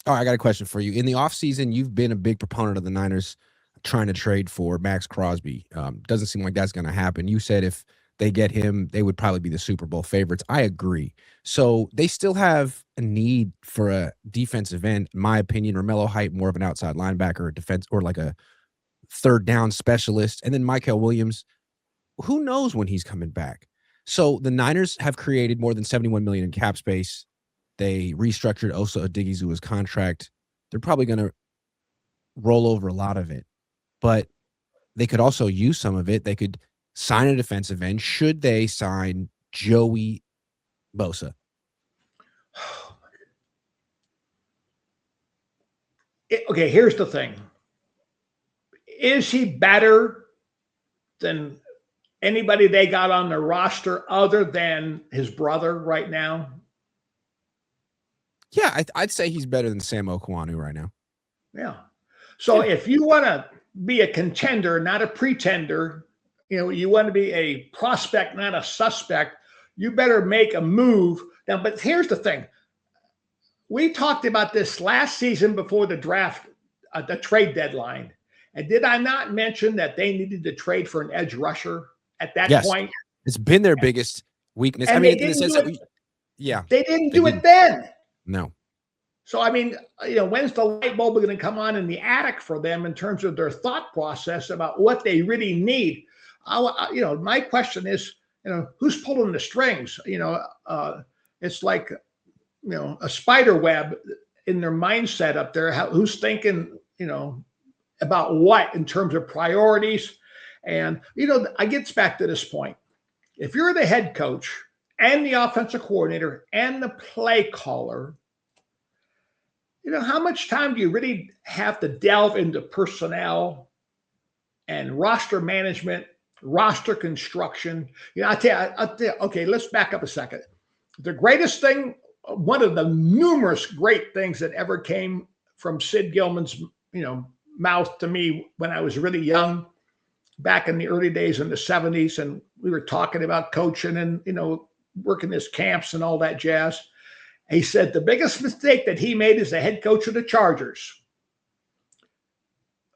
Oh, I got a question for you. In the offseason, you've been a big proponent of the Niners trying to trade for Max Crosby. Doesn't seem like that's going to happen. You said if they get him, they would probably be the Super Bowl favorites. I agree. So they still have a need for a defensive end. In my opinion, Romello Height, more of an outside linebacker, a defense, or like a third down specialist. And then Michael Williams, who knows when he's coming back? So the Niners have created more than $71 million in cap space. They restructured Osa Odighizuwa's contract. They're probably going to roll over a lot of it, but they could also use some of it. They could sign a defensive end. Should they sign Joey Bosa? Okay, here's the thing. Is he better than anybody they got on their roster other than his brother right now? Yeah, I'd say he's better than Sam Okwanu right now. Yeah. So if you want to be a contender, not a pretender, you want to be a prospect, not a suspect, you better make a move. Now, but here's the thing. We talked about this last season before the draft, the trade deadline. And did I not mention that they needed to trade for an edge rusher at that point? It's been their biggest weakness. And I mean, in the sense that they didn't do it then. No. So, I mean, when's the light bulb going to come on in the attic for them in terms of their thought process about what they really need? My question is, who's pulling the strings? It's like, a spider web in their mindset up there. Who's thinking, about what in terms of priorities? And, I get back to this point. If you're the head coach and the offensive coordinator and the play caller, how much time do you really have to delve into personnel and roster management, roster construction? I'll tell you, okay, let's back up a second. The greatest thing, one of the numerous great things that ever came from Sid Gilman's, mouth to me when I was really young, back in the early days in the 70s, and we were talking about coaching and, working his camps and all that jazz. He said the biggest mistake that he made as the head coach of the Chargers.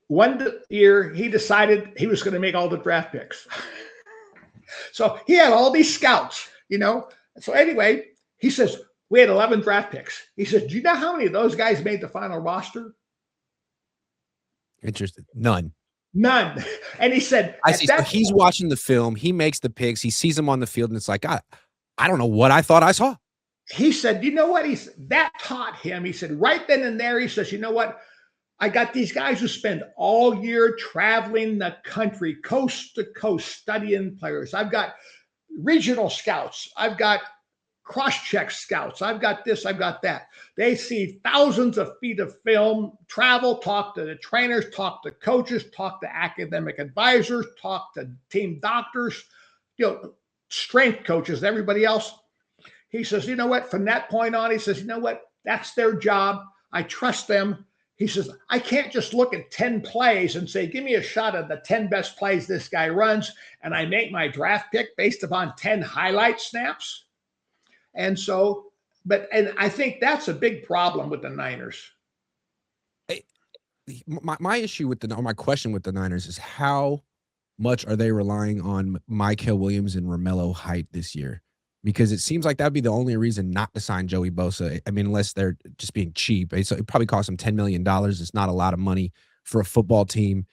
One year, he decided he was going to make all the draft picks. So he had all these scouts, So anyway, he says, we had 11 draft picks. He says, do you know how many of those guys made the final roster? Interesting. None. And he said, I see. So he's watching the film. He makes the picks. He sees them on the field, and it's like, I don't know what I thought I saw. He said, you know what? That taught him. He said, right then and there, he says, you know what? I got these guys who spend all year traveling the country, coast to coast, studying players. I've got regional scouts. I've got cross-check scouts. I've got this, I've got that. They see thousands of feet of film, travel, talk to the trainers, talk to coaches, talk to academic advisors, talk to team doctors, strength coaches, everybody else. He says, you know what? From that point on, he says, you know what? That's their job. I trust them. He says, I can't just look at 10 plays and say, give me a shot at the 10 best plays this guy runs, and I make my draft pick based upon 10 highlight snaps. And so, and I think that's a big problem with the Niners. My issue with my question with the Niners is how much are they relying on Michael Williams and Romello Height this year? Because it seems like that'd be the only reason not to sign Joey Bosa. I mean, unless they're just being cheap. It probably cost them $10 million. It's not a lot of money for a football team.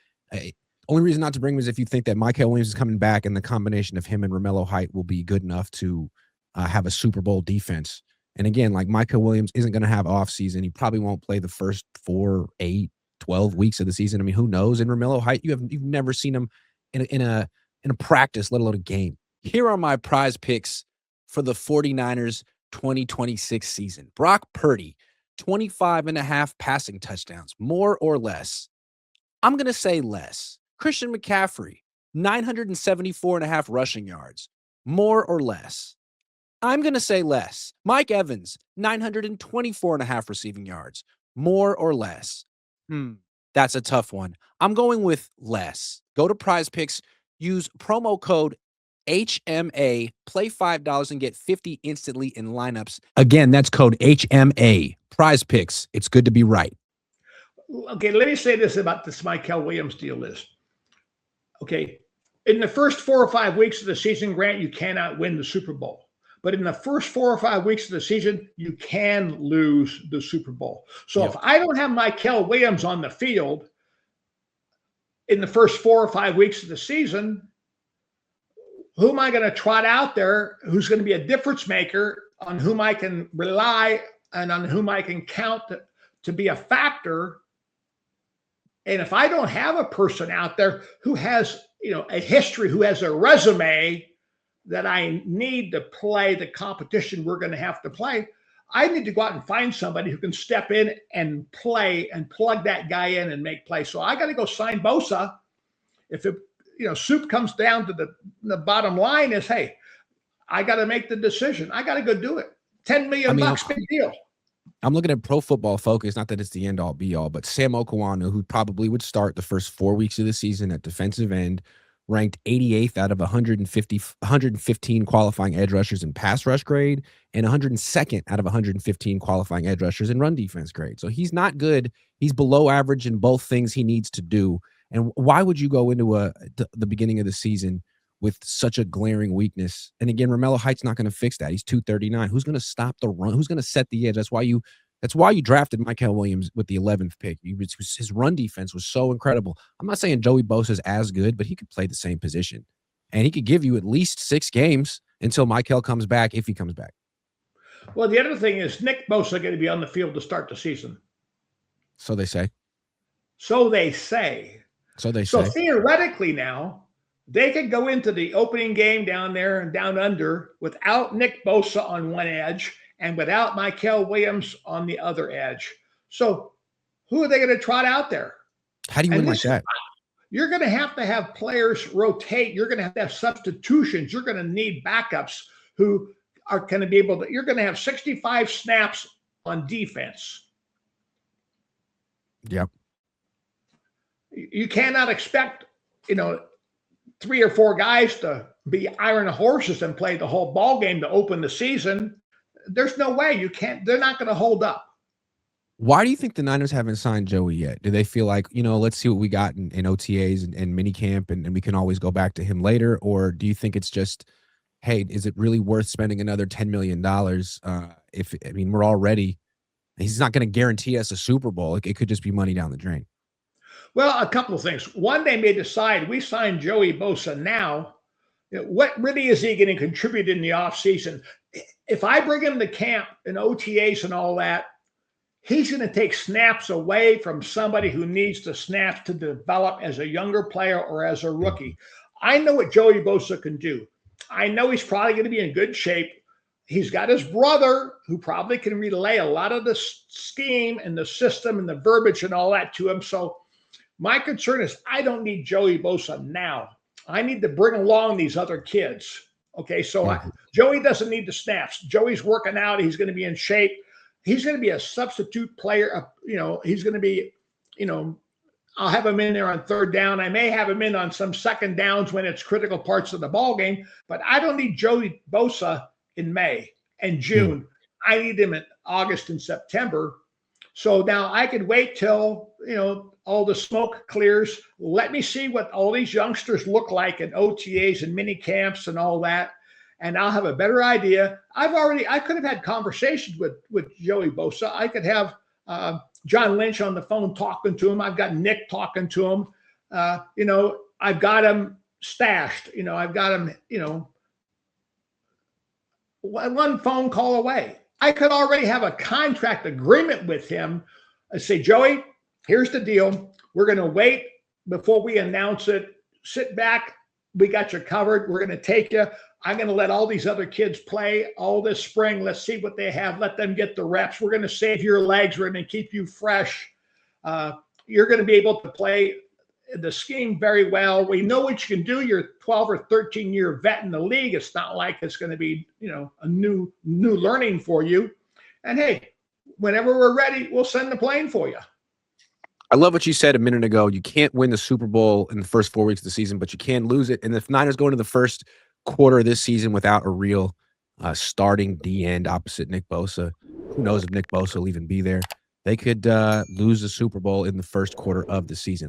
Only reason not to bring him is if you think that Michael Williams is coming back and the combination of him and Romello Height will be good enough to have a Super Bowl defense. And again, like Michael Williams isn't going to have off season. He probably won't play the first 4, 8, 12 weeks of the season. I mean, who knows? In Romello Height, you've never seen him in a practice, let alone a game. Here are my prize picks for the 49ers 2026 season. Brock Purdy, 25.5 passing touchdowns, more or less. I'm going to say less. Christian McCaffrey, 974.5 rushing yards, more or less. I'm going to say less. Mike Evans, 924.5 receiving yards, more or less. That's a tough one. I'm going with less. Go to PrizePicks, use promo code HMA. Play $5 and get 50 instantly in lineups. Again, that's code HMA. PrizePicks. It's good to be right. Okay, let me say this about this Michael Williams deal is, okay, in the first 4 or 5 weeks of the season, Grant, you cannot win the Super Bowl. But in the first 4 or 5 weeks of the season, you can lose the Super Bowl. So if I don't have Michael Williams on the field in the first 4 or 5 weeks of the season, who am I going to trot out there who's going to be a difference maker, on whom I can rely and on whom I can count to be a factor? And if I don't have a person out there who has, a history, who has a resume that I need to play the competition we're going to have to play, I need to go out and find somebody who can step in and play and plug that guy in and make plays. So I got to go sign Bosa. If it, soup comes down to the bottom line is, hey, I got to make the decision. I got to go do it. $10 million bucks, big deal. I'm looking at Pro Football Focus, not that it's the end all be all, but Sam Okawanu, who probably would start the first 4 weeks of the season at defensive end, ranked 88th out of 115 qualifying edge rushers in pass rush grade and 102nd out of 115 qualifying edge rushers in run defense grade. So he's not good. He's below average in both things he needs to do. And why would you go into the beginning of the season with such a glaring weakness? And again, Romello Height's not going to fix that. He's 239. Who's going to stop the run? Who's going to set the edge? That's why you drafted Michael Williams with the 11th pick. His run defense was so incredible. I'm not saying Joey Bosa is as good, but he could play the same position. And he could give you at least 6 games until Michael comes back, if he comes back. Well, the other thing is Nick Bosa going to be on the field to start the season. So they say. So they say. So theoretically now, they could go into the opening game down there and down under without Nick Bosa on one edge and without Michael Williams on the other edge. So who are they going to trot out there? How do you win like that? You're going to have players rotate. You're going to have substitutions. You're going to need backups who are going to be able to – you're going to have 65 snaps on defense. Yep. You cannot expect, 3 or 4 guys to be iron horses and play the whole ball game to open the season. There's no way. You can't. They're not going to hold up. Why do you think the Niners haven't signed Joey yet? Do they feel like, let's see what we got in OTAs and minicamp, and we can always go back to him later? Or do you think it's just, hey, is it really worth spending another $10 million? We're already, he's not going to guarantee us a Super Bowl. It could just be money down the drain. Well, a couple of things. One, they may decide we signed Joey Bosa now. What really is he going to contribute in the offseason? If I bring him to camp and OTAs and all that, he's going to take snaps away from somebody who needs the snaps to develop as a younger player or as a rookie. I know what Joey Bosa can do. I know he's probably going to be in good shape. He's got his brother who probably can relay a lot of the scheme and the system and the verbiage and all that to him. So my concern is I don't need Joey Bosa now. I need to bring along these other kids. Okay, so Joey doesn't need the snaps. Joey's working out. He's going to be in shape. He's going to be a substitute player. He's going to be, I'll have him in there on third down. I may have him in on some second downs when it's critical parts of the ball game, but I don't need Joey Bosa in May and June. I need him in August and September. So now I could wait till, all the smoke clears. Let me see what all these youngsters look like in OTAs and mini camps and all that. And I'll have a better idea. I could have had conversations with Joey Bosa. I could have John Lynch on the phone talking to him. I've got Nick talking to him. I've got him stashed. I've got him, one phone call away. I could already have a contract agreement with him. I say, Joey, here's the deal. We're going to wait before we announce it. Sit back. We got you covered. We're going to take you. I'm going to let all these other kids play all this spring. Let's see what they have. Let them get the reps. We're going to save your legs. We're going to keep you fresh. You're going to be able to play the scheme very well. We know what you can do. You're a 12 or 13-year vet in the league. It's not like it's going to be, a new learning for you. And hey, whenever we're ready, we'll send the plane for you. I love what you said a minute ago. You can't win the Super Bowl in the first 4 weeks of the season, but you can lose it. And if Niners go into the first quarter of this season without a real starting D end opposite Nick Bosa. Who knows if Nick Bosa will even be there? They could lose the Super Bowl in the first quarter of the season.